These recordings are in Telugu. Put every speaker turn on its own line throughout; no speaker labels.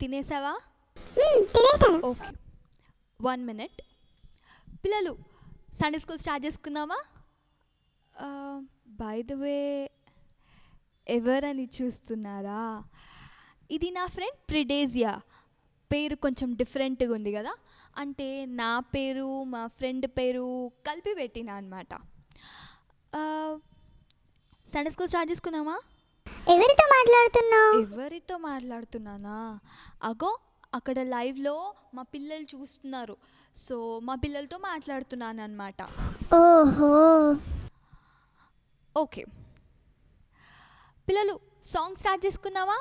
తినేసావా?
తినేసాను.
Okay, 1 minute. పిల్లలు, సండే స్కూల్ స్టార్ట్ చేసుకుందామా? బై ద వే, ఎవరని చూస్తున్నారా? ఇది నా ఫ్రెండ్ ప్రిడేజియా. పేరు కొంచెం డిఫరెంట్గా ఉంది కదా, అంటే నా పేరు మా ఫ్రెండ్ పేరు కలిపి పెట్టినా అనమాట. సండే స్కూల్ స్టార్ట్ చేసుకుందామా?
ఎవరితో మాట్లాడుతున్నావు?
ఎవరితో మాట్లాడుతున్నానా? అగో అక్కడ లైవ్లో మా పిల్లలు చూస్తున్నారు, సో మా పిల్లలతో మాట్లాడుతున్నాను అనమాట.
ఓహో,
ఓకే పిల్లలు, సాంగ్ స్టార్ట్ చేసుకుందామా?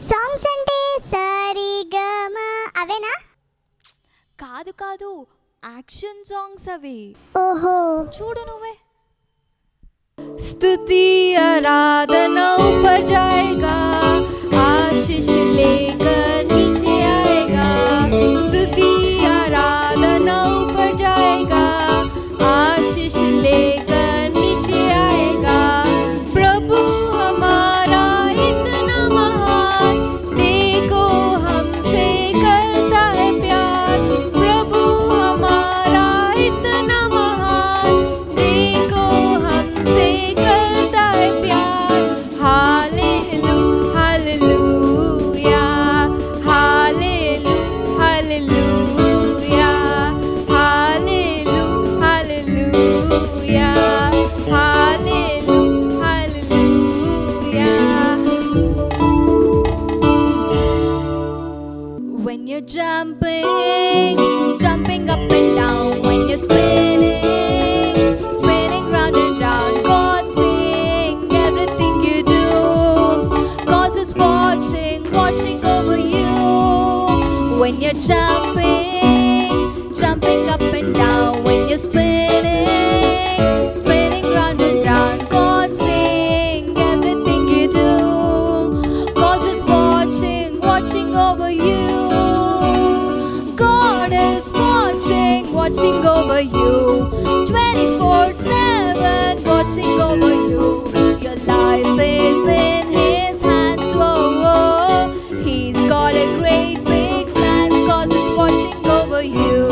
సాంగ్స్ అంటే సరిగమ అవేనా?
కాదు కాదు, యాక్షన్ సాంగ్స్ అవి.
ఓహో,
చూడు నువ్వే. स्तुति आराधना ऊपर जाएगा, आशीष लेकर नीचे आएगा. स्तुति आराधना ऊपर जाएगा, आशीष लेकर नीचे आएगा. प्रभु हमारा इतना महान, देखो हमसे करता है प्यार. प्रभु हमारा इतना महान, देखो हमसे करता है प्यार. Hallelu hallelujah, hallelu hallelujah, hallelu hallelujah, hallelu hallelujah. When you're jumping up and down, when you're spinning round and round, God sing everything you do, 'cause He's watching over you. When you're jumping up and down, when you're spinning round and round, God sing everything you do, 'cause He's watching over you. God is watching over you, 24/7 watching over you. Your life is in His hands, whoa, whoa. He's got a great big plan, 'cause He's watching over you.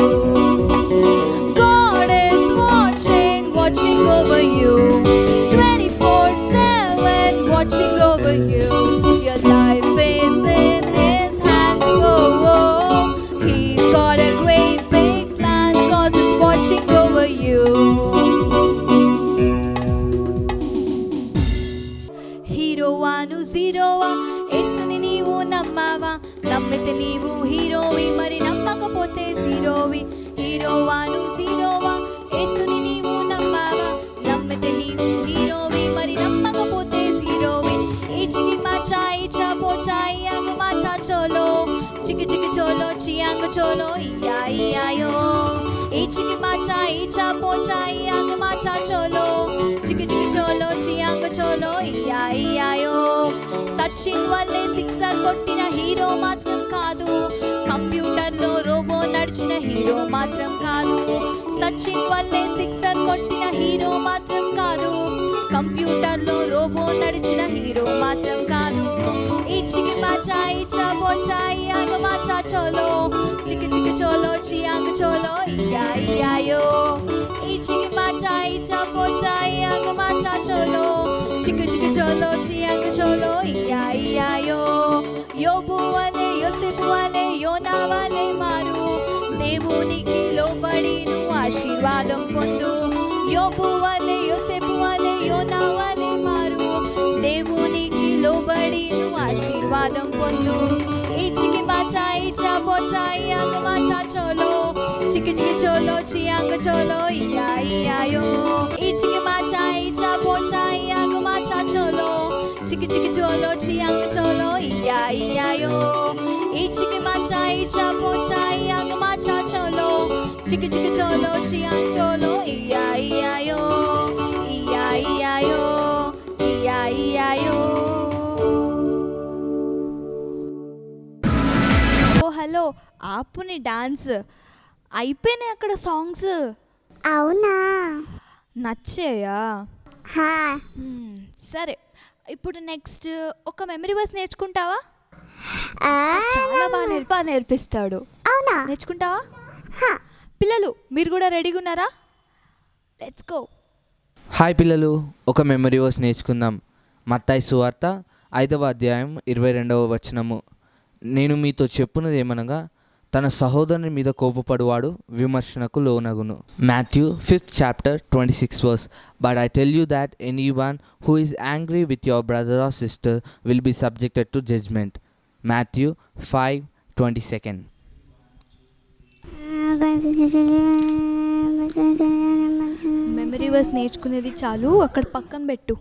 God is watching over you, 24/7 watching over you. Your life is in His hands, whoa, whoa. He's got a great big plan, 'cause He's watching over you. హీరోవాను జీరోవా, యేసుని నీవు నమ్మావా? నమ్మితే నీవు హీరోవి, మరి నమ్మకపోతే జీరోవి. హీరోవాను జీరోవా, యేసుని నీవు నమ్మావా? నమ్మితే నీవు హీరోవి, మరి నమ్మకపోతే జీరోవి. ఇచికి మాచా ఇచా పోచా ఇయాంగ్ మాచా చోలో, చికి చికి చోలో చియాంగ్ చోలో ఇయా ఇయాయో. ఇచికి మాచా ఇచా పోచా ఇయాంగ్ మాచా చోలో, చికి చికి చోలో చియాంగ్ చోలో ఇయా ఇయాయో. సచిన్ వల్లే సిక్సర్ కొట్టిన హీరో మాత్రం కాదు, కంప్యూటర్లో రోబో నడిచిన హీరో మాత్రం కాదు. సచిన్ వల్లే సిక్సర్ కొట్టిన హీరో మాత్రం కాదు, కంప్యూటర్లో రోబో నడిచిన హీరో మాత్రం కాదు. ఇచికి మాచా ఇచా పోచా ఇయాంగ్ మాచా చోలో, చికి చికి చోలో చియాంగ్ చోలో ఇయా ఇయాయో. ఇచికి మాచా ఇచా పోచా ఇయాంగ్ మాచా చోలో, చికి చికి చోలో చియాంగ్ చోలో ఇయా ఇయాయో. యోబు వలే యోసేపు వలే యోనా వలే మారు, దేవునికి లోబడి నువ్వు ఆశీర్వాదం పొందు. యోబు వలే యోసేపు వలే యోనా వలే మారు, దేవునికి లోబడి నువ్వు ఆశీర్వాదం పొందు. ఇచికి మాచా ఇచా పోచా ఇయాంగ్ మాచా చోలో, చికి చికి చోలో చియాంగ్ చోలో ఇయా ఇయాయో. ఇచికి మాచా ఇచా పోచా ఇయాంగ్ మాచా చోలో, చికి చికి చోలో చియాంగ్ చోలో ఇయా ఇయాయో. ఇచికి మాచా ఇచా పోచా ఇయాంగ్ మాచా చోలో, చికి చికి చోలో చియాంగ్ చోలో ఇయా ఇయాయో. ఇయా ఇయాయో, ఇయా ఇయాయో. ఓ హలో, ఆపుని డాన్స్ అయిపోయినాయి అక్కడ సాంగ్స్.
అవునా?
నచ్చాయా?
హా,
సరే, ఇప్పుడు నెక్స్ట్ ఒక మెమరీ వర్స్ నేర్చుకుంటావా?
ఆ,
చాలా బాగా నేర్పిస్తాడు.
అవునా?
నేర్చుకుంటావా?
హా.
పిల్లలు మీరు కూడా రెడీగా ఉన్నారా? Let's go.
హాయ్ పిల్లలు, ఒక మెమరీ వర్స్ నేర్చుకుందాం. మత్తయి సువార్త 5వ అధ్యాయం 22వ వచనము. నేను మీతో చెప్పున్నది ఏమనగా, తన సహోదరుని మీద కోపపడువాడు విమర్శనకు లోనగును. Matthew 5th chapter 26 verse. But I tell you that anyone who is angry with your brother or sister will be subjected to judgment. Matthew 5:22.
Memory verse నేర్చుకునేది చాలు, అక్కడ పక్కన పెట్టు.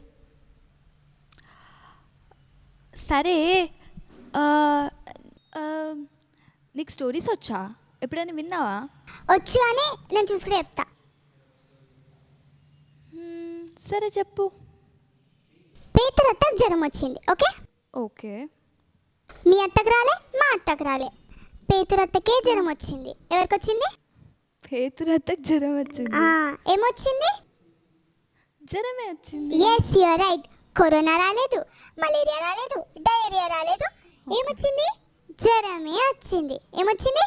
సరే, నీకు స్టోరీస్ వచ్చా? ఎప్పుడైనా విన్నావా?
వచ్చు అని నేను చూసుకుని చెప్తా.
సరే చెప్పు.
పేతురు అత్తకు జ్వరం వచ్చింది. Okay,
okay.
మీ అత్తకు రాలే, మా అత్తకు రాలే. పేతురు అత్తకే జ్వరం వచ్చింది. ఎవరికి వచ్చింది?
పేతురత్తకు జ్వరం వచ్చింది.
ఏమొచ్చింది?
జ్వరమే వచ్చింది.
Yes, you are right. Corona రాలేదు, మలేరియా రాలేదు, డయేరియా రాలేదు. ఏమొచ్చింది? జ్వరమే వచ్చింది. ఏమొచ్చింది?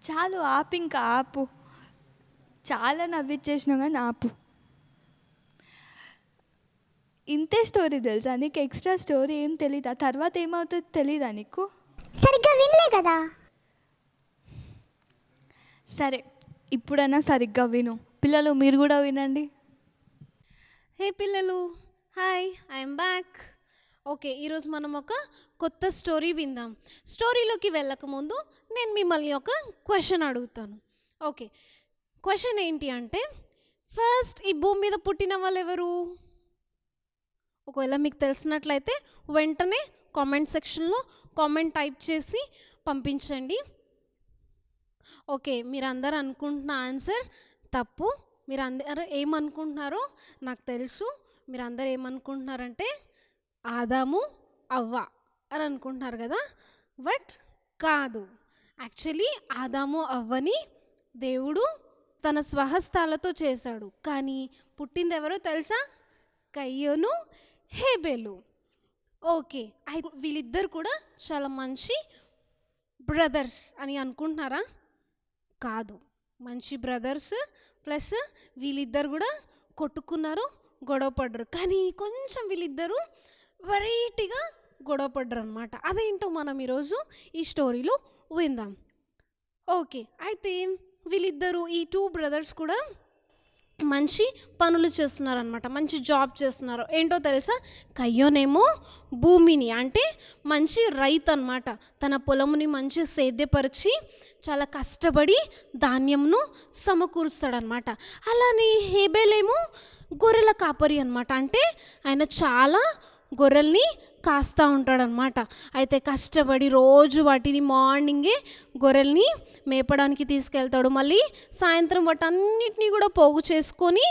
చాలు ఆపు, ఇంకా ఆపు. చాలా నవ్విచ్చేసినావు కానీ ఆపు. ఇంతే స్టోరీ తెలుసా నీకు? ఎక్స్ట్రా స్టోరీ ఏం తెలీదా? తర్వాత ఏమవుతుందో తెలీదా నీకు?
సరిగ్గా వినలే కదా.
సరే, ఇప్పుడైనా సరిగ్గా విను. పిల్లలు మీరు కూడా వినండి.
హే పిల్లలు, హాయ్, ఐఎమ్ బ్యాక్. ఓకే, ఈరోజు మనం ఒక కొత్త స్టోరీ విందాం. స్టోరీలోకి వెళ్ళకముందు నేను మిమ్మల్ని ఒక క్వశ్చన్ అడుగుతాను. ఓకే, క్వశ్చన్ ఏంటి అంటే, ఫస్ట్ ఈ భూమి మీద పుట్టిన వాళ్ళు ఎవరు? ఒకవేళ మీకు తెలిసినట్లయితే వెంటనే కామెంట్ సెక్షన్లో కామెంట్ టైప్ చేసి పంపించండి. ఓకే, మీరందరూ అనుకుంటున్న ఆన్సర్ తప్పు. మీరు అందరూ ఏమనుకుంటున్నారో నాకు తెలుసు. మీరందరూ ఏమనుకుంటున్నారంటే ఆదాము అవ్వ అని అనుకుంటున్నారు కదా, బట్ కాదు. యాక్చువల్లీ ఆదాము అవ్వని దేవుడు తన స్వహస్తాలతో చేశాడు. కానీ పుట్టింది ఎవరో తెలుసా? కయ్యోను, హేబేలు. ఓకే, వీళ్ళిద్దరు కూడా చాలా మంచి బ్రదర్స్ అని అనుకుంటున్నారా? కాదు, మంచి బ్రదర్స్ ప్లస్ వీళ్ళిద్దరు కూడా కొట్టుకున్నారు, గొడవ పడ్డరు. కానీ కొంచెం వీళ్ళిద్దరూ వెరైటీగా గొడవ పడ్డరు అనమాట. అదేంటో మనం ఈరోజు ఈ స్టోరీలో విందాం. ఓకే, అయితే వీళ్ళిద్దరూ, ఈ 2 బ్రదర్స్ కూడా మంచి పనులు చేస్తున్నారు అనమాట, మంచి జాబ్ చేస్తున్నారు. ఏంటో తెలుసా? కయ్యోనేమో భూమిని, అంటే మంచి రైతు అనమాట, తన పొలముని మంచి సేద్యపరిచి చాలా కష్టపడి ధాన్యంను సమకూరుస్తాడనమాట. అలానే హేబేలేమో గొర్రెల కాపరి అనమాట, అంటే ఆయన చాలా గొర్రెల్ని కాస్తూ ఉంటాడనమాట. అయితే కష్టపడి రోజు వాటిని మార్నింగే గొర్రెల్ని మేపడానికి తీసుకెళ్తాడు. మళ్ళీ సాయంత్రం వాటన్నిటినీ కూడా పోగు చేసుకొని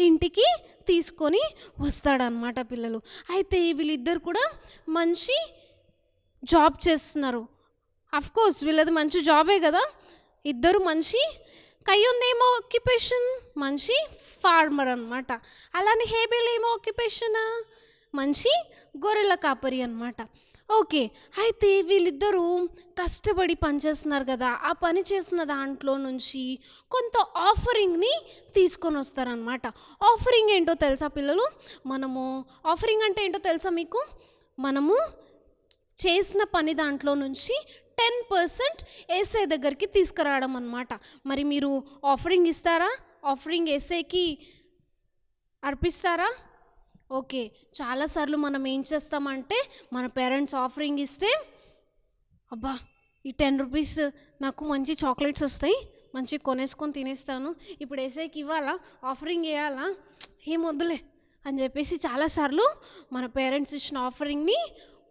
ఇంటికి తీసుకొని వస్తాడనమాట పిల్లలు. అయితే వీళ్ళిద్దరు కూడా మంచి జాబ్ చేస్తున్నారు. అఫ్కోర్స్ వీళ్ళది మంచి జాబే కదా. ఇద్దరు మంచి, కయ్యుందేమో ఆక్యుపేషన్ మంచి ఫార్మర్ అనమాట. అలానే హేబేల్ ఏమో ఆక్యుపేషన్ మంచి గొర్రెల కాపరి అనమాట. ఓకే, అయితే వీళ్ళిద్దరూ కష్టపడి పనిచేస్తున్నారు కదా. ఆ పని చేసిన దాంట్లో నుంచి కొంత ఆఫరింగ్ని తీసుకొని వస్తారనమాట. ఆఫరింగ్ ఏంటో తెలుసా పిల్లలు? ఆఫరింగ్ అంటే ఏంటో తెలుసా మీకు? మనము చేసిన పని దాంట్లో నుంచి 10% ఏసే దగ్గరికి తీసుకురావడం అనమాట. మరి మీరు ఆఫరింగ్ ఇస్తారా? ఆఫరింగ్ ఏసేకి అర్పిస్తారా? ఓకే, చాలాసార్లు మనం ఏం చేస్తామంటే, మన పేరెంట్స్ ఆఫరింగ్ ఇస్తే, అబ్బా ఈ 10 రూపీస్ నాకు మంచి చాక్లెట్స్ వస్తాయి, మంచి కొనేసుకొని తినేస్తాను, ఇప్పుడు ఏసైకి ఇవ్వాలా, ఆఫరింగ్ వేయాలా, ఏం వద్దులే అని చెప్పేసి చాలాసార్లు మన పేరెంట్స్ ఇచ్చిన ఆఫరింగ్ని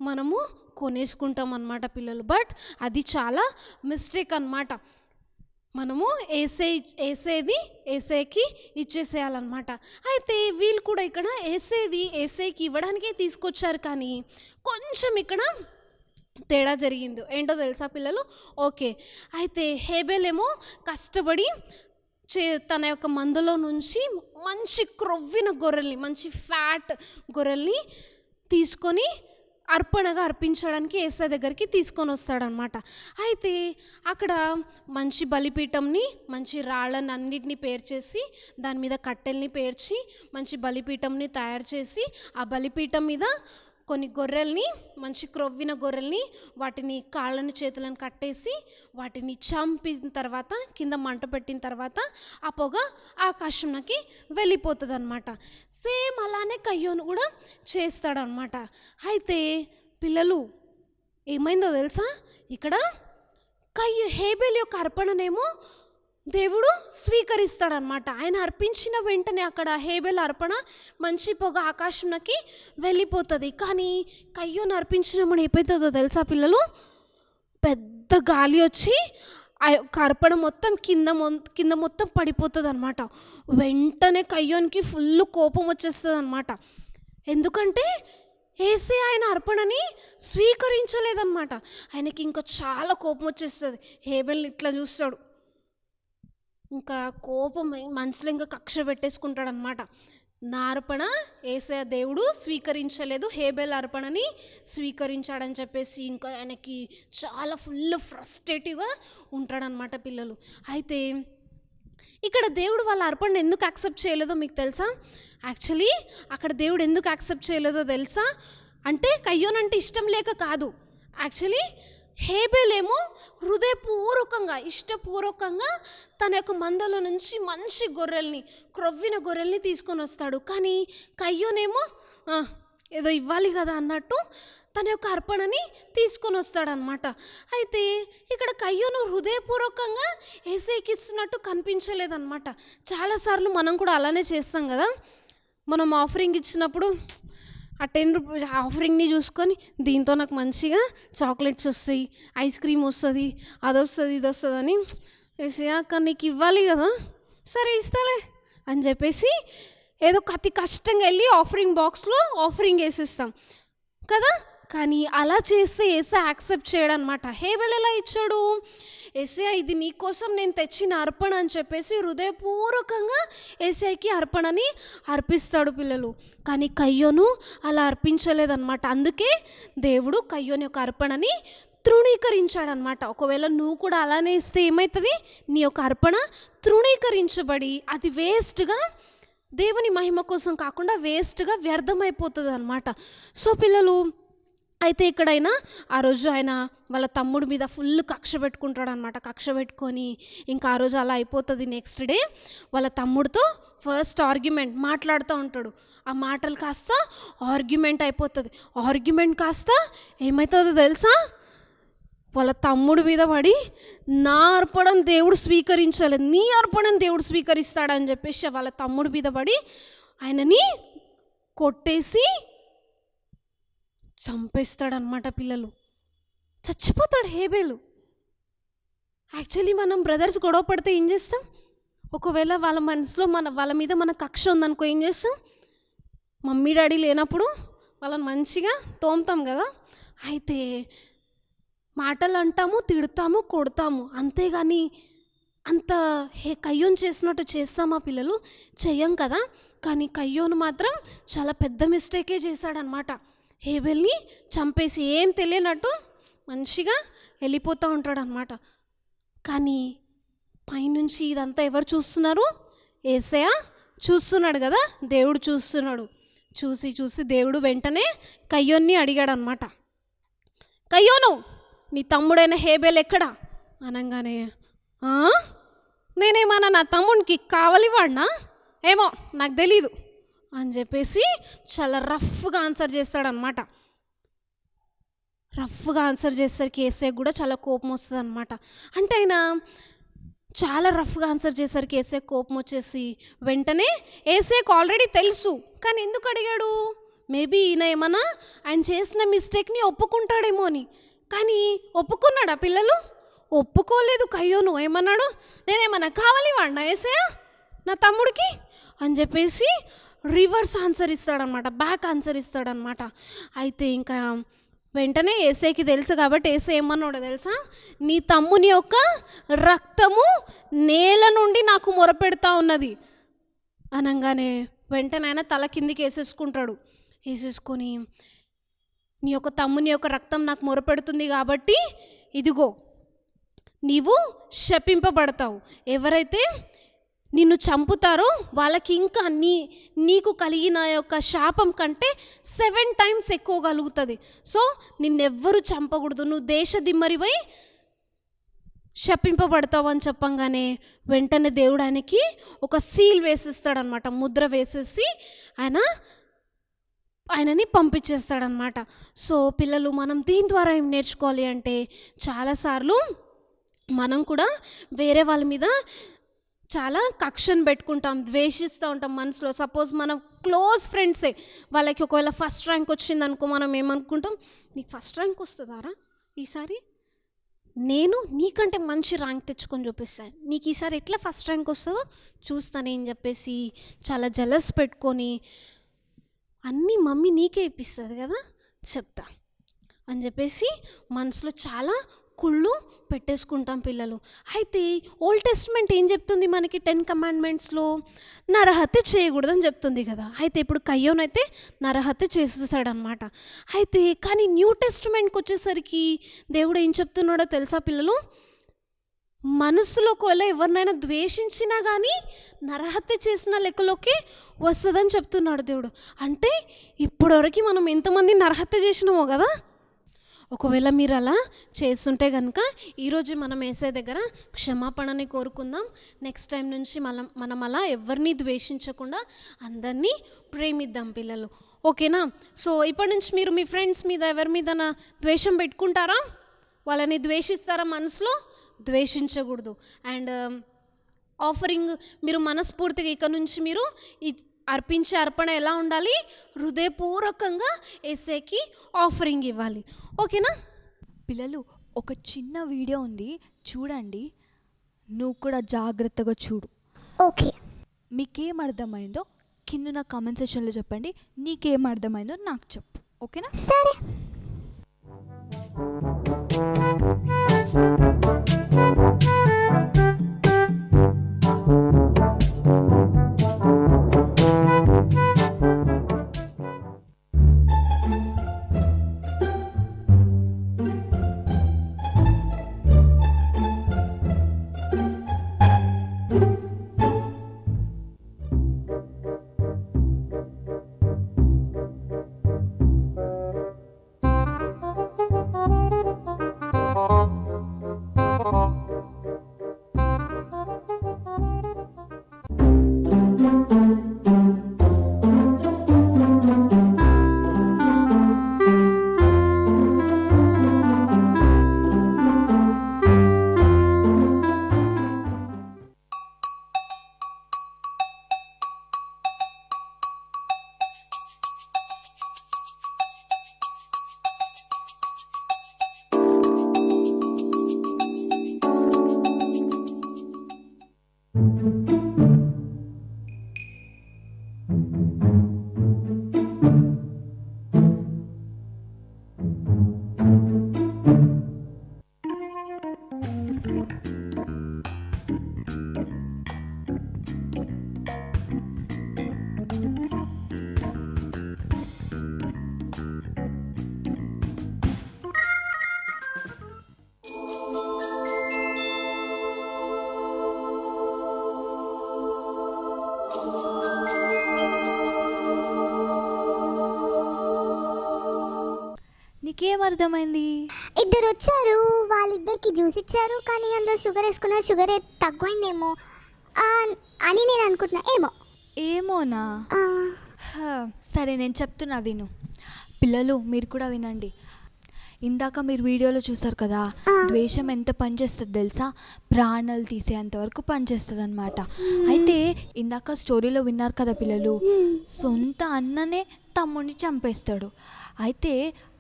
మనము కొనేసుకుంటాం అన్నమాట పిల్లలు. బట్ అది చాలా మిస్టేక్ అన్నమాట. మనము ఏసేకి ఇచ్చేసేయాలన్నమాట. అయితే వీళ్ళు కూడా ఇక్కడ ఏసేకి ఇవ్వడానికే తీసుకొచ్చారు, కానీ కొంచెం ఇక్కడ తేడా జరిగింది. ఏంటో తెలుసా పిల్లలు? ఓకే, అయితే హేబేల్ ఏమో కష్టపడి తన యొక్క మందులో నుంచి మంచి క్రొవ్విన గొర్రెల్ని, మంచి ఫ్యాట్ గొర్రెల్ని తీసుకొని అర్పణగా అర్పించడానికి యేసయ్య దగ్గరికి తీసుకొని వస్తాడనమాట. అయితే అక్కడ మంచి బలిపీఠంని, మంచి రాళ్ళని అన్నిటిని పేర్చేసి, దాని మీద కట్టెల్ని పేర్చి మంచి బలిపీఠంని తయారు చేసి, ఆ బలిపీఠం మీద కొన్ని గొర్రెల్ని, మంచి క్రొవ్విన గొర్రెల్ని, వాటిని కాళ్ళను చేతులను కట్టేసి వాటిని చంపిన తర్వాత కింద మంట పెట్టిన తర్వాత ఆ పొగ ఆకాశంలోకి వెళ్ళిపోతుంది అనమాట. సేమ్ అలానే కయ్యోను కూడా చేస్తాడనమాట. అయితే పిల్లలు ఏమైందో తెలుసా, ఇక్కడ హేబెల్ యొక్క అర్పణనేమో దేవుడు స్వీకరిస్తాడనమాట. ఆయన అర్పించిన వెంటనే అక్కడ హేబెల్ అర్పణ మంచి పొగ ఆకాశంలోకి వెళ్ళిపోతుంది. కానీ కయ్యోను అర్పించినప్పుడు ఏమైతుందో తెలుసా పిల్లలు, పెద్ద గాలి వచ్చి ఆ యొక్క అర్పణ మొత్తం కింద మొత్తం పడిపోతుంది అనమాట. వెంటనే కయ్యోనికి ఫుల్ కోపం వచ్చేస్తుంది అనమాట. ఎందుకంటే యేసయ్య ఆయన అర్పణని స్వీకరించలేదన్నమాట. ఆయనకి ఇంకా చాలా కోపం వచ్చేస్తుంది. హేబెల్ని ఇట్లా చూస్తాడు, ఇంకా కోపం మనసులో ఇంకా కక్ష పెట్టేసుకుంటాడనమాట. నా అర్పణ యేసయ్య దేవుడు స్వీకరించలేదు, హేబెల్ అర్పణని స్వీకరించాడని చెప్పేసి ఇంకా ఆయనకి చాలా ఫుల్ ఫ్రస్ట్రేటివ్గా ఉంటాడనమాట పిల్లలు. అయితే ఇక్కడ దేవుడు వాళ్ళ అర్పణ ఎందుకు యాక్సెప్ట్ చేయలేదో మీకు తెలుసా? యాక్చువల్లీ అక్కడ దేవుడు ఎందుకు యాక్సెప్ట్ చేయలేదో తెలుసా? అంటే కయ్యోనంటే ఇష్టం లేక కాదు. యాక్చువల్లీ హేబెల్ ఏమో హృదయపూర్వకంగా ఇష్టపూర్వకంగా తన యొక్క మందలో నుంచి మంచి గొర్రెల్ని, క్రొవ్విన గొర్రెల్ని తీసుకొని వస్తాడు. కానీ కయ్యోనేమో ఏదో ఇవ్వాలి కదా అన్నట్టు తన యొక్క అర్పణని తీసుకొని వస్తాడనమాట. అయితే ఇక్కడ కయ్యోను హృదయపూర్వకంగా యేసయ్యకి ఇస్తున్నట్టు కనిపించలేదన్నమాట. చాలాసార్లు మనం కూడా అలానే చేస్తాం కదా. మనం ఆఫరింగ్ ఇచ్చినప్పుడు ఆ 10 రూపీస్ ఆఫరింగ్ని చూసుకొని దీంతో నాకు మంచిగా చాక్లెట్స్ వస్తాయి, ఐస్ క్రీమ్ వస్తుంది, అది వస్తుంది, ఇది వస్తుంది అని యేసయ్య కానీ నీకు ఇవ్వాలి కదా, సరే ఇస్తాలే అని చెప్పేసి ఏదో అతి కష్టంగా వెళ్ళి ఆఫరింగ్ బాక్స్లో ఆఫరింగ్ వేసేస్తాం కదా. కానీ అలా చేస్తే యేసయ్య యాక్సెప్ట్ చేయడనమాట. హేబెల్ ఎలా ఇచ్చాడు? యేసయ్య ఇది నీకోసం నేను తెచ్చిన అర్పణ అని చెప్పేసి హృదయపూర్వకంగా యేసయ్యకి అర్పణని అర్పిస్తాడు పిల్లలు. కానీ కయ్యోను అలా అర్పించలేదన్నమాట. అందుకే దేవుడు కయ్యోను యొక్క అర్పణని తృణీకరించాడనమాట. ఒకవేళ నువ్వు కూడా అలానే ఇస్తే ఏమవుతుంది? నీ యొక్క అర్పణ తృణీకరించబడి అది వేస్ట్గా, దేవుని మహిమ కోసం కాకుండా వేస్ట్గా వ్యర్థమైపోతుంది అనమాట. సో పిల్లలు అయితే ఇక్కడైనా ఆ రోజు ఆయన వాళ్ళ తమ్ముడి మీద ఫుల్ కక్ష పెట్టుకుంటాడు అనమాట. కక్ష పెట్టుకొని ఇంకా ఆ రోజు అలా అయిపోతుంది. నెక్స్ట్ డే వాళ్ళ తమ్ముడితో ఫస్ట్ ఆర్గ్యుమెంట్ మాట్లాడుతూ ఉంటాడు. ఆ మాటలు కాస్త ఆర్గ్యుమెంట్ అయిపోతుంది. ఆర్గ్యుమెంట్ కాస్త ఏమవుతుందో తెలుసా? వాళ్ళ తమ్ముడి మీద పడి నా అర్పణం దేవుడు స్వీకరించలేదు, నీ అర్పణం దేవుడు స్వీకరిస్తాడని చెప్పేసి వాళ్ళ తమ్ముడి మీద పడి ఆయనని కొట్టేసి చంపేస్తాడనమాట పిల్లలు. చచ్చిపోతాడు హేబెలు. యాక్చువల్లీ మనం బ్రదర్స్ గొడవ పడితే ఏం చేస్తాం? ఒకవేళ వాళ్ళ మనసులో వాళ్ళ మీద మన కక్ష ఉందనుకో ఏం చేస్తాం? మమ్మీ డాడీ లేనప్పుడు వాళ్ళని మంచిగా తోముతాం కదా. అయితే మాటలు అంటాము, తిడతాము, కొడతాము, అంతేగాని అంత కయ్యోను చేసినట్టు చేస్తామా పిల్లలు? చెయ్యం కదా. కానీ కయ్యోను మాత్రం చాలా పెద్ద మిస్టేకే చేశాడనమాట. హేబెల్ని చంపేసి ఏం తెలియనట్టు మంచిగా వెళ్ళిపోతూ ఉంటాడనమాట. కానీ పైనుంచి ఇదంతా ఎవరు చూస్తున్నారు? యేసయ్య చూస్తున్నాడు కదా, దేవుడు చూస్తున్నాడు. చూసి దేవుడు వెంటనే కయ్యోన్ని అడిగాడనమాట, కయ్యోను నీ తమ్ముడైన హేబెల్ ఎక్కడా అనగానే, నేనేమన్నా నా తమ్ముడికి కావాలి వాడినా ఏమో నాకు తెలీదు అని చెప్పేసి చాలా రఫ్గా ఆన్సర్ చేస్తాడనమాట. రఫ్గా ఆన్సర్ చేసేసరికి యేసయ్యకి కూడా చాలా కోపం వస్తుంది అనమాట. అంటే ఆయన చాలా రఫ్గా ఆన్సర్ చేసేసరికి యేసయ్యకి కోపం వచ్చేసి వెంటనే యేసయ్యకి ఆల్రెడీ తెలుసు, కానీ ఎందుకు అడిగాడు? మేబీ ఈయన ఏమన్నా ఆయన చేసిన మిస్టేక్ని ఒప్పుకుంటాడేమో అని. కానీ ఒప్పుకున్నాడా పిల్లలు? ఒప్పుకోలేదు. కయ్యోను ఏమన్నాడు? నేనేమన్నా కావాలి వాడినా యేసయ్య నా తమ్ముడికి అని చెప్పేసి రివర్స్ ఆన్సర్ ఇస్తాడనమాట, బ్యాక్ ఆన్సర్ ఇస్తాడనమాట. అయితే ఇంకా వెంటనే యేసయ్యకి తెలుసు కాబట్టి యేసయ్య ఏమన్నాడో తెలుసా? నీ తమ్ముని యొక్క రక్తము నేల నుండి నాకు మొరపెడతా ఉన్నది అనగానే వెంటనే ఆయన తల కిందికి వేసేసుకుంటాడు. వేసేసుకొని నీ యొక్క తమ్ముని యొక్క రక్తం నాకు మొరపెడుతుంది కాబట్టి ఇదిగో నీవు శపింపబడతావు. ఎవరైతే నిన్ను చంపుతారో వాళ్ళకి ఇంకా నీకు కలిగిన యొక్క శాపం కంటే 7 times ఎక్కువ కలుగుతుంది. సో నిన్నెవ్వరు చంపకూడదు, నువ్వు దేశదిమ్మరివై శపింపబడతావు అని చెప్పంగానే వెంటనే దేవుడు ఆయనకి ఒక సీల్ వేసిస్తాడనమాట, ముద్ర వేసేసి ఆయనని పంపించేస్తాడనమాట. సో పిల్లలు, మనం దీని ద్వారా ఏం నేర్చుకోవాలి అంటే, చాలాసార్లు మనం కూడా వేరే వాళ్ళ మీద చాలా కక్షను పెట్టుకుంటాం, ద్వేషిస్తూ ఉంటాం మనసులో. సపోజ్ మనం క్లోజ్ ఫ్రెండ్సే, వాళ్ళకి ఒకవేళ ఫస్ట్ ర్యాంక్ వచ్చిందనుకో, మనం ఏమనుకుంటాం, నీకు ఫస్ట్ ర్యాంక్ వస్తుందారా ఈసారి, నేను నీకంటే మంచి ర్యాంక్ తెచ్చుకొని చూపిస్తాను, నీకు ఈసారి ఎట్లా ఫస్ట్ ర్యాంక్ వస్తుందో చూస్తానని చెప్పేసి చాలా జలస్ పెట్టుకొని, అన్నీ మమ్మీ నీకే ఇప్పిస్తుంది కదా చెప్తా అని చెప్పేసి మనసులో చాలా కుళ్ళు పెట్టేసుకుంటాం పిల్లలు. అయితే ఓల్డ్ టెస్ట్మెంట్ ఏం చెప్తుంది మనకి? 10 Commandmentsలో నరహత్య చేయకూడదని చెప్తుంది కదా. అయితే ఇప్పుడు కయ్యోన్ అయితే నరహత్య చేసేసాడనమాట. అయితే కానీ న్యూ టెస్ట్మెంట్కి వచ్చేసరికి దేవుడు ఏం చెప్తున్నాడో తెలుసా పిల్లలు? మనసులో ఒకవేళ ఎవరినైనా ద్వేషించినా కానీ నరహత్య చేసిన లెక్కలోకి వస్తుందని చెప్తున్నాడు దేవుడు. అంటే ఇప్పటివరకు మనం ఎంతమంది నరహత్య చేసినామో కదా. ఒకవేళ మీరు అలా చేస్తుంటే కనుక ఈరోజు మనం వేసే దగ్గర క్షమాపణని కోరుకుందాం. నెక్స్ట్ టైం నుంచి మనం అలా ఎవరిని ద్వేషించకుండా అందరినీ ప్రేమిద్దాం పిల్లలు, ఓకేనా? సో ఇప్పటి నుంచి మీరు మీ ఫ్రెండ్స్ మీద ఎవరి మీద ద్వేషం పెట్టుకుంటారా? వాళ్ళని ద్వేషిస్తారా? మనసులో ద్వేషించకూడదు. అండ్ ఆఫరింగ్ మీరు మనస్ఫూర్తిగా ఇక నుంచి మీరు అర్పించే అర్పణ ఎలా ఉండాలి? హృదయపూర్వకంగా యేసుకి ఆఫరింగ్ ఇవ్వాలి, ఓకేనా?
పిల్లలు, ఒక చిన్న వీడియో ఉంది చూడండి, నువ్వు కూడా జాగ్రత్తగా చూడు.
ఓకే.
మీకేం అర్థమైందో కింద నా కామెంట్ సెక్షన్లో చెప్పండి, నీకేం అర్థమైందో నాకు చెప్పు, ఓకేనా?
సరే.
నీకేం అర్థమైంది?
ఇద్దరు వచ్చారు, వాళ్ళిద్దరికి జ్యూస్ ఇచ్చారు, కానీ అందులో షుగర్ వేసుకున్నారు, షుగర్ తక్కువైందేమో అని నేను అనుకుంటున్నా.
ఏమోనా? సరే నేను చెప్తున్నా విను. పిల్లలు మీరు కూడా వినండి. ఇందాక మీరు వీడియోలో చూసారు కదా, ద్వేషం ఎంత పనిచేస్తుంది తెలుసా? ప్రాణాలు తీసేంతవరకు పనిచేస్తుంది అనమాట. అయితే ఇందాక స్టోరీలో విన్నారు కదా పిల్లలు, సొంత అన్ననే తమ్ముడిని చంపేస్తాడు. అయితే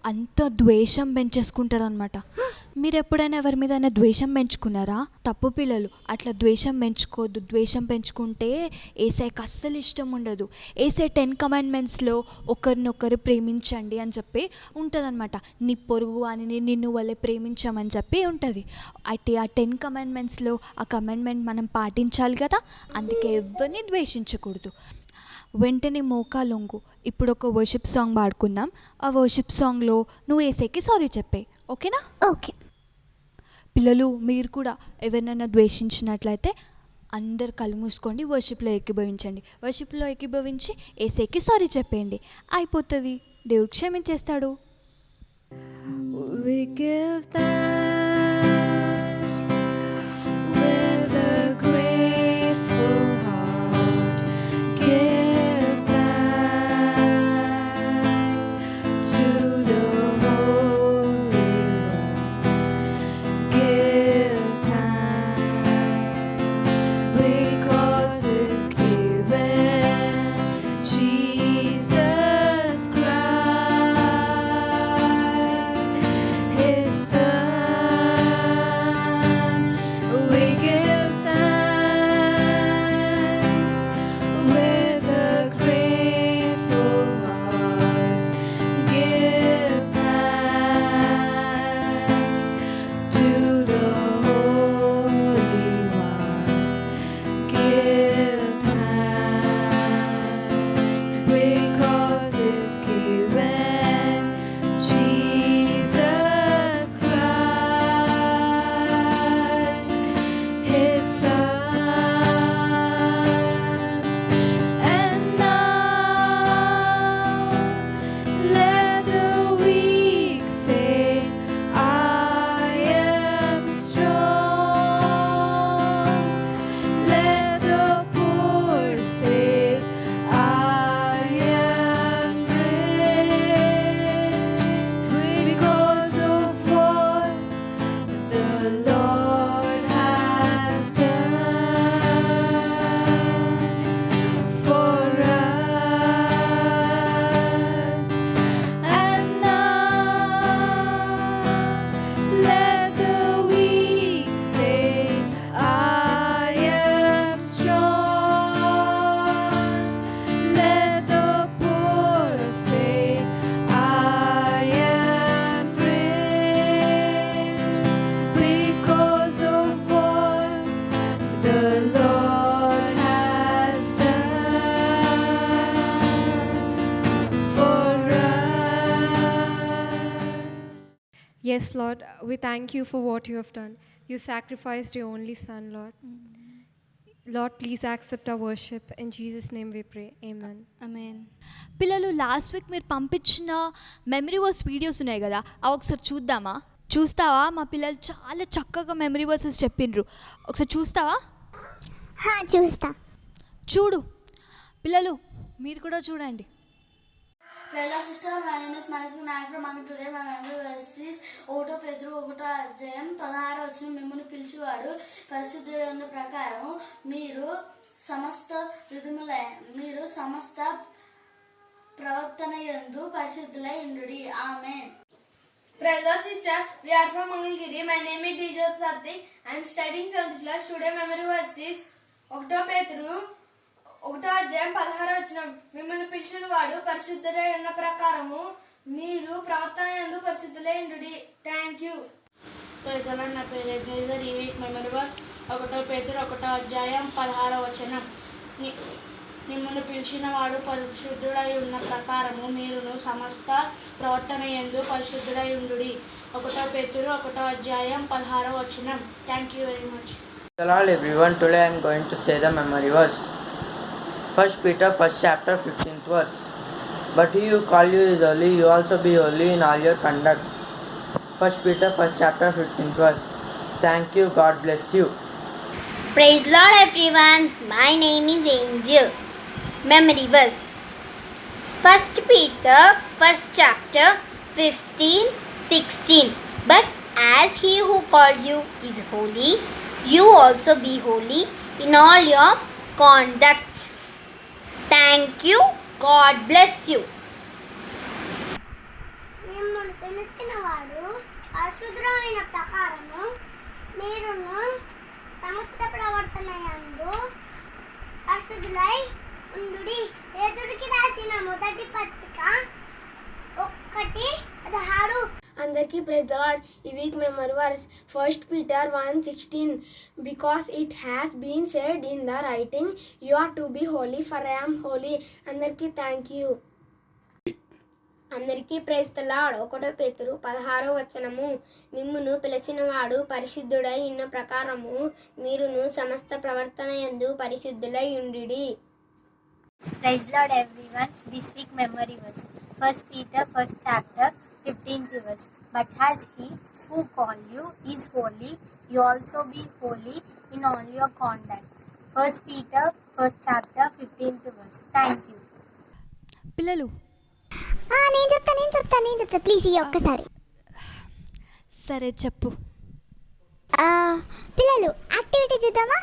అంత ద్వేషం పెంచేసుకుంటాడు అనమాట. మీరు ఎప్పుడైనా ఎవరి మీద ద్వేషం పెంచుకున్నారా? తప్పు పిల్లలు, అట్లా ద్వేషం పెంచుకోవద్దు. ద్వేషం పెంచుకుంటే యేసయ్యకి అస్సలు ఇష్టం ఉండదు. యేసయ్య 10 Commandmentsలో ఒకరినొకరు ప్రేమించండి అని చెప్పి ఉంటుంది అనమాట. నీ పొరుగు అని నిన్ను వాళ్ళే ప్రేమించామని చెప్పి ఉంటుంది. అయితే ఆ 10 Commandmentsలో ఆ కమాండ్మెంట్ మనం పాటించాలి కదా, అందుకే ఎవరిని ద్వేషించకూడదు. వెంటనే మోకాలొంగు. ఇప్పుడు ఒక వర్షిప్ సాంగ్ పాడుకుందాం. ఆ వర్షిప్ సాంగ్లో నువ్వు ఏసైకి సారీ చెప్పే, ఓకేనా?
ఓకే.
పిల్లలు మీరు కూడా ఎవరినైనా ద్వేషించినట్లయితే అందరు కళ్ళు మూసుకోండి, వర్షిప్లో ఏకీభవించండి. వర్షిప్లో ఏకీభవించి ఏసైకి సారీ చెప్పేయండి, అయిపోతుంది. దేవుడు క్షమించేస్తాడు. We give thanks with a grateful heart. Give thanks to the Holy One. Give thanks because He's given Jesus Christ, His Son. We give thanks with a grateful heart. Give thanks to the Holy One. Give thanks because He's given Jesus Christ, His Son. And now let the weak say, I am strong. Let the poor say, I am rich because of what the Lord has done for us. And now let the weak say, I am strong. Let the poor say, I am rich because of what the Lord has done for us.
Yes, Lord, we thank you for what you have done. You sacrificed your only Son, Lord. Lord, please accept our worship. In Jesus' name we pray. Amen.
ఆమేన్. పిల్లలు లాస్ట్ వీక్ మీరు పంపించిన మెమరీ వర్స్ వీడియోస్ ఉన్నాయి కదా, అవి ఒకసారి చూద్దామా? చూస్తావా? మా పిల్లలు చాలా చక్కగా మెమరీ వర్సెస్ చెప్పిండ్రు. ఒకసారి చూస్తావా?
చూస్తా.
చూడు పిల్లలు, మీరు కూడా చూడండి.
Hello sister, my name is Manasi Nayak from Mangi. Today my memory verse is 1 Pedro 1:16 మిమ్మును పిలిచేవాడు పరిశుద్ధుడై ఉన్న ప్రకారం మీరు సమస్త ప్రవర్తనయందు పరిశుద్ధులై ఉండుడి. ఆమేన్.
Praise the Lord, sister. We are from Mangalgiri. My name is Dijot Sathi. I am studying 7th class. Today memory verse is 1 Pedro 1:16 మిమ్మల్ని పిలిచిన వాడు పరిశుద్ధుడై ఉన్న ప్రకారము మీరు ప్రవర్తన యందు పరిశుద్ధులై ఉండుడి. Thank you.
Praise the Lord. నా పేరు ఎబెనేజర్. ఈ వీక్ మెమరీ వర్స్ 1 పేతురు 1:16 మిమ్మల్ని పిలిచిన వాడు పరిశుద్ధుడై ఉన్న ప్రకారము మీరును సమస్త ప్రవర్తన యందు పరిశుద్ధుడై ఉండుడి. 1 పేతురు 1:16. Thank you very much.
Hello everyone, today I am going to say the memory verse. 1 Peter 1st chapter 15th verse. But he who called you is holy, you also be holy in all your conduct. 1 Peter 1st chapter 15th verse. Thank you, God bless you.
Praise Lord everyone. My name is Angel. Memory verse. 1 Peter 1st chapter 15-16. But as he who called you is holy, you also be holy in all your conduct. Thank you. God bless you. మిమ్మల్ని పిలిచిన వాడు పరిశుద్ధమైన ప్రకారము మీరును సమస్త ప్రవర్తన యందు పరిశుద్ధులై ఉండుడి. పేతురుకి రాసిన మొదటి పత్రిక 1:16.
అందరికీ praise the Lord. ఈ week memory verse 1 Peter 1:16. Because it has been said in the writing, you are to be holy, for I am holy. అందరికీ థ్యాంక్ యూ. అందరికీ ప్రైజ్ ద లార్డ్. 1 పేతురు 16వ వచనము. మిమ్మును పిలిచినవాడు పరిశుద్ధుడై ఉన్న ప్రకారము మీరును సమస్త ప్రవర్తన యందు పరిశుద్ధులై ఉండిడి.
Praise Lord everyone. This week memory verse 1 Peter 1st chapter 15th verse. But as he who called you is holy, you also be holy in all your conduct. 1 Peter 1st chapter 15th verse. Thank you.
పిల్లలు
నేను చెప్తా ప్లీజ్ ఈ ఒక్కసారి.
సరే చెప్పు.
పిల్లలు యాక్టివిటీ చూద్దామా?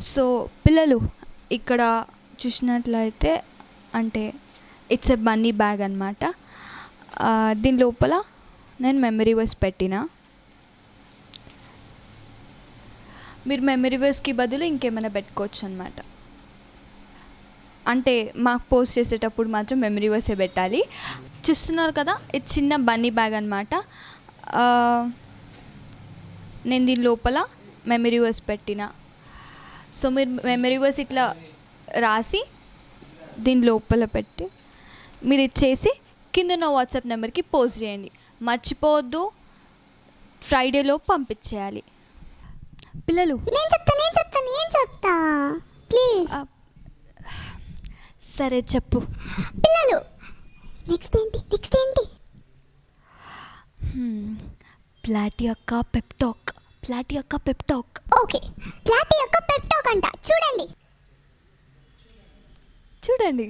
సో పిల్లలు ఇక్కడ చూసినట్లయితే అంటే ఇట్స్ ఎ బన్నీ బ్యాగ్ అనమాట. దీని లోపల నేను మెమరీ వర్స్ పెట్టిన. మీరు మెమరీ వర్స్కి బదులు ఇంకేమైనా పెట్టుకోవచ్చు అనమాట. అంటే మాకు పోస్ట్ చేసేటప్పుడు మాత్రం మెమరీ వర్సే పెట్టాలి. చూస్తున్నారు కదా, ఇది చిన్న బన్నీ బ్యాగ్ అనమాట. నేను దీని లోపల మెమరీ వర్స్ పెట్టిన. సో మీరు మెమరీ వర్స్ ఇట్లా రాసి దీని లోపల పెట్టి మీరు ఇచ్చేసి కింద ఉన్న వాట్సాప్ నెంబర్కి పోస్ట్ చేయండి. మర్చిపోవద్దు, ఫ్రైడేలో పంపించేయాలి. పిల్లలు
నేను చెప్తా ప్లీజ్.
సరే చెప్పు.
పిల్లలు నెక్స్ట్ ఏంటి?
ప్లాటీ యొక్క పెప్టాక్.
ఓకే, ప్లాటీ యొక్క పెప్టాక్ అంట. చూడండి.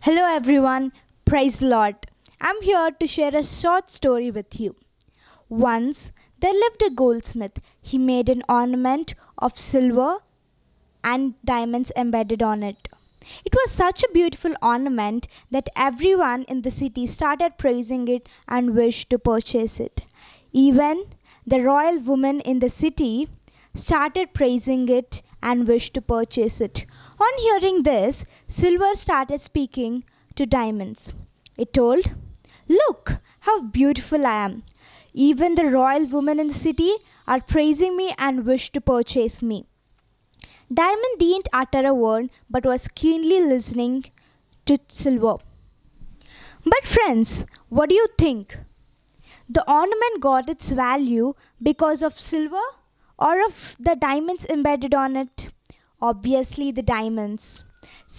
Hello everyone, praise the Lord. I'm here to share a short story with you. Once there lived a goldsmith. He made an ornament of silver and diamonds embedded on it. It was such a beautiful ornament that everyone in the city started praising it and wished to purchase it. Even the royal women in the city started praising it and wished to purchase it. On hearing this, Silver started speaking to Diamonds. It told, "Look how beautiful I am. Even the royal women in the city are praising me and wish to purchase me." Diamond didn't utter a word but was keenly listening to Silver. But friends, what do you think? The ornament got its value because of silver or of the diamonds embedded on it? Obviously the diamonds.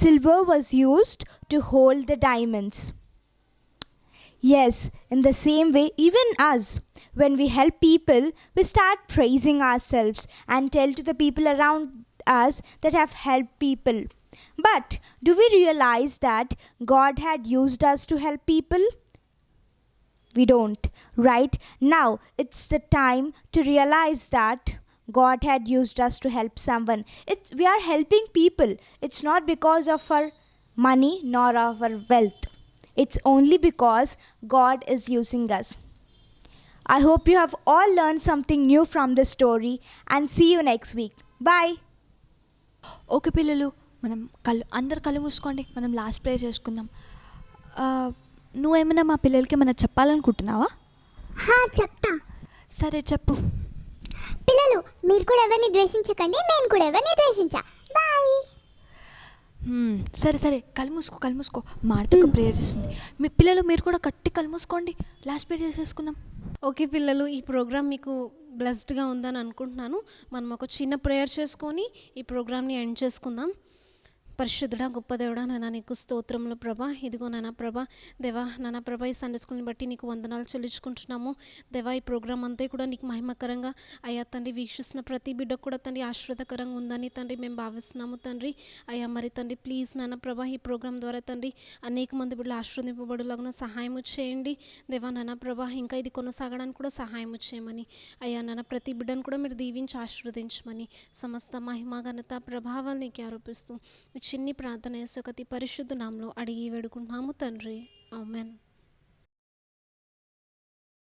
Silver was used to hold the diamonds. Yes, in the same way, even us, when we help people, we start praising ourselves and tell to the people around us that have helped people. But do we realize that God had used us to help people? We don't, right? Now it's the time to realize that God had used us to help someone. We are helping people. It's not because of our money nor of our wealth. It's only because God is using us. I hope you have all learned something new from this story and see you next week. Bye.
Okay పిల్లలు, అందరు కళ్ళు మూసుకోండి. మనం లాస్ట్ ప్రే చేసుకుందాం. నువ్వేమైనా మా పిల్లలకి ఏమైనా చెప్పాలనుకుంటున్నావా?
చెప్తా.
సరే చెప్పు.
పిల్లలు, మీరు కూడా ఎవరిని ద్వేషించకండి, నేను కూడా ఎవరిని ద్వేషించా. బాయ్.
సరే కళ్ళు మూసుకో. మార్తకు ప్రేయర్ చేస్తుంది. మీ పిల్లలు మీరు కూడా కట్టి కళ్ళు మూసుకోండి. లాస్ట్ ప్రే చేసేసుకుందాం.
ఓకే పిల్లలు, ఈ ప్రోగ్రామ్ మీకు బ్లెస్డ్గా ఉందని అనుకుంటున్నాను. మనం ఒక చిన్న ప్రేయర్ చేసుకొని ఈ ప్రోగ్రామ్ని ఎండ్ చేసుకుందాం. పరిశుద్ధుడా, గొప్ప దేవుడా, నాన్న నీకు స్తోత్రములు ప్రభా. ఇదిగో నాన్న ప్రభా, దేవా నాన్న ప్రభా, ఈ సండే స్కూల్ని బట్టి నీకు వందనాలు చెల్లించుకుంటున్నాము. దేవా, ఈ ప్రోగ్రామ్ అంతా కూడా నీకు మహిమకరంగా అయ్యా తండ్రి వీక్షిస్తున్న ప్రతి బిడ్డకు కూడా తండ్రి ఆశీర్వాదకరంగా ఉందని తండ్రి మేము భావిస్తున్నాము తండ్రి. అయ్యా మరి తండ్రి ప్లీజ్ నాన్న ప్రభా, ఈ ప్రోగ్రామ్ ద్వారా తండ్రి అనేక మంది బిడ్డలు ఆశీర్వదింపబడులాగా సహాయం చేయండి. దేవా నాన్న ప్రభా, ఇంకా ఇది కొనసాగడానికి కూడా సహాయం చేయమని అయ్యా నాన్న ప్రతి బిడ్డను కూడా మీరు దీవించి ఆశీర్వదించమని సమస్త మహిమ ఘనత ప్రభావాలు నీకు ఆరోపిస్తూ చిన్ని ప్రార్థన యేసు అతి పరిశుద్ధ నామములో అడిగి వేడుకుంటున్నాము తండ్రి. ఆమేన్.